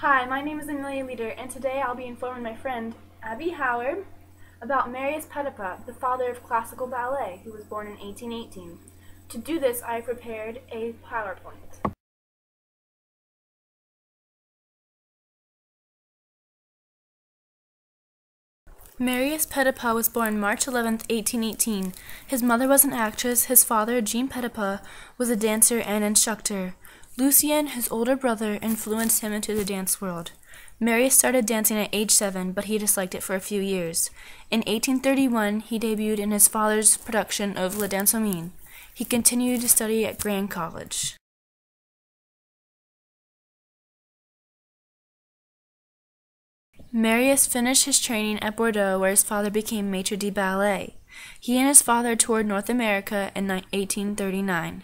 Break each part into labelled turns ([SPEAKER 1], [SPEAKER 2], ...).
[SPEAKER 1] Hi, my name is Amelia Leader, and today I'll be informing my friend, Abby Howard, about Marius Petipa, the father of classical ballet, who was born in 1818. To do this, I prepared a PowerPoint. Marius Petipa was born March 11, 1818. His mother was an actress. His father, Jean Petipa, was a dancer and instructor. Lucien, his older brother, influenced him into the dance world. Marius started dancing at age 7, but he disliked it for a few years. In 1831, he debuted in his father's production of La Dansomine. He continued to study at Grand College. Marius finished his training at Bordeaux, where his father became maître de ballet. He and his father toured North America in 1839.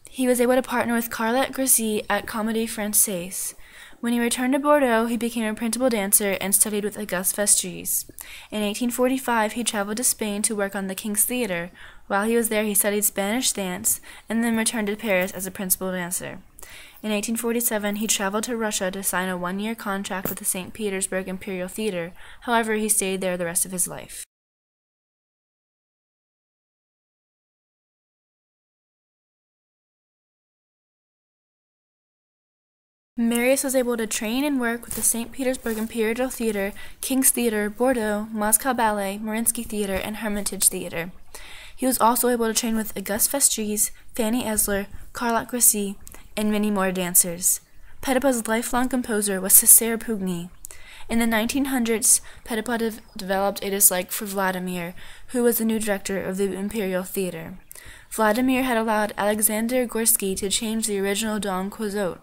[SPEAKER 1] He was able to partner with Carlotte Grissy at Comédie Française. When he returned to Bordeaux, he became a principal dancer and studied with Auguste Vestris. In 1845, he traveled to Spain to work on the King's Theatre. While he was there, he studied Spanish dance and then returned to Paris as a principal dancer. In 1847, he traveled to Russia to sign a one-year contract with the St. Petersburg Imperial Theatre. However, he stayed there the rest of his life. Marius was able to train and work with the St. Petersburg Imperial Theatre, King's Theatre, Bordeaux, Moscow Ballet, Mariinsky Theatre, and Hermitage Theatre. He was also able to train with Auguste Vestris, Fanny Esler, Carlotte Grissy, and many more dancers. Petipa's lifelong composer was Césaire Pugny. In the 1900s, Petipa developed a dislike for Vladimir, who was the new director of the Imperial Theatre. Vladimir had allowed Alexander Gorsky to change the original Don Quixote.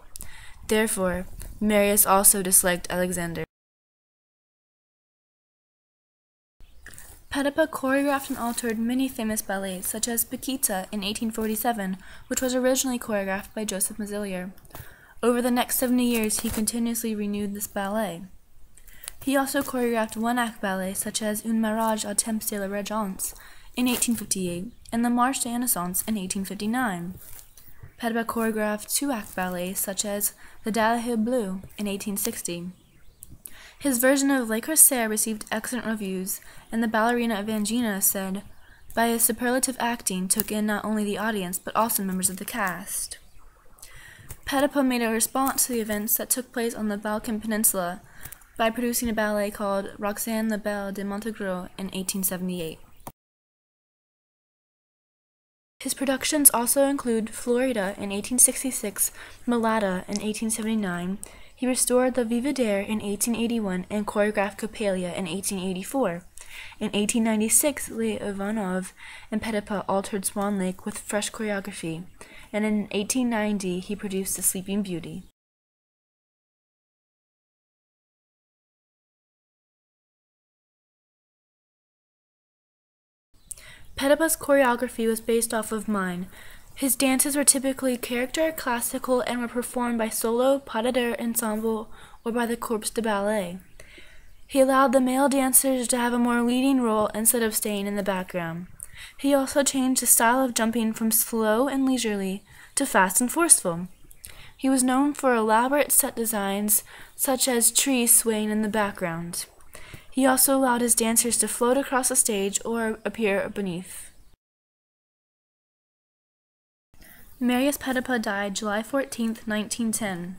[SPEAKER 1] Therefore, Marius also disliked Alexander. Petipa choreographed and altered many famous ballets, such as Paquita in 1847, which was originally choreographed by Joseph Mazilier. Over the next 70 years, he continuously renewed this ballet. He also choreographed one-act ballets, such as Un mariage au temps de la Régence in 1858 and the Marche des Innocents in 1859. Petipa choreographed two-act ballets, such as The Daffodil Bleu in 1860. His version of Le Corsaire received excellent reviews, and the ballerina Evangelina said, "By his superlative acting, took in not only the audience, but also members of the cast." Petipa made a response to the events that took place on the Balkan Peninsula by producing a ballet called Roxane la Belle de Montegros in 1878. His productions also include Florida in 1866, Malata in 1879. He restored the Vivader in 1881 and choreographed Coppelia in 1884. In 1896, Le Ivanov and Petipa altered Swan Lake with fresh choreography, and in 1890 he produced The Sleeping Beauty. Petipa's choreography was based off of mine. His dances were typically character, classical, and were performed by solo, pas de deux ensemble, or by the corps de ballet. He allowed the male dancers to have a more leading role instead of staying in the background. He also changed the style of jumping from slow and leisurely to fast and forceful. He was known for elaborate set designs, such as trees swaying in the background. He also allowed his dancers to float across the stage or appear beneath. Marius Petipa died July 14, 1910.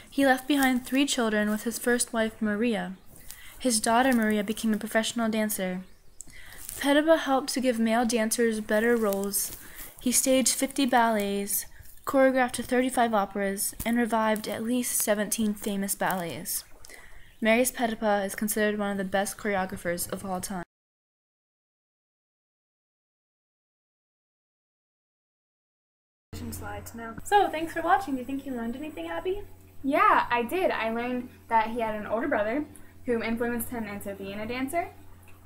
[SPEAKER 1] He left behind 3 children with his first wife, Maria. His daughter, Maria, became a professional dancer. Petipa helped to give male dancers better roles. He staged 50 ballets, choreographed 35 operas, and revived at least 17 famous ballets. Marius Petipa is considered one of the best choreographers of all time. Slides now. So, thanks for watching. Do you think you learned anything, Abby?
[SPEAKER 2] Yeah, I did. I learned that he had an older brother who influenced him into being a dancer,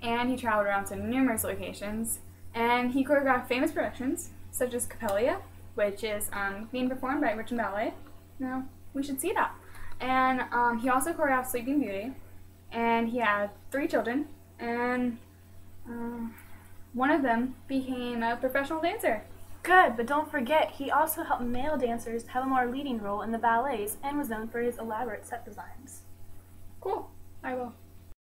[SPEAKER 2] and he traveled around to numerous locations, and he choreographed famous productions, such as Coppelia, which is being performed by Richmond Ballet. Now, we should see that. And he also choreographed Sleeping Beauty, and he had 3 children, and one of them became a professional dancer.
[SPEAKER 1] Good, but don't forget, he also helped male dancers have a more leading role in the ballets and was known for his elaborate set designs.
[SPEAKER 2] Cool. I will.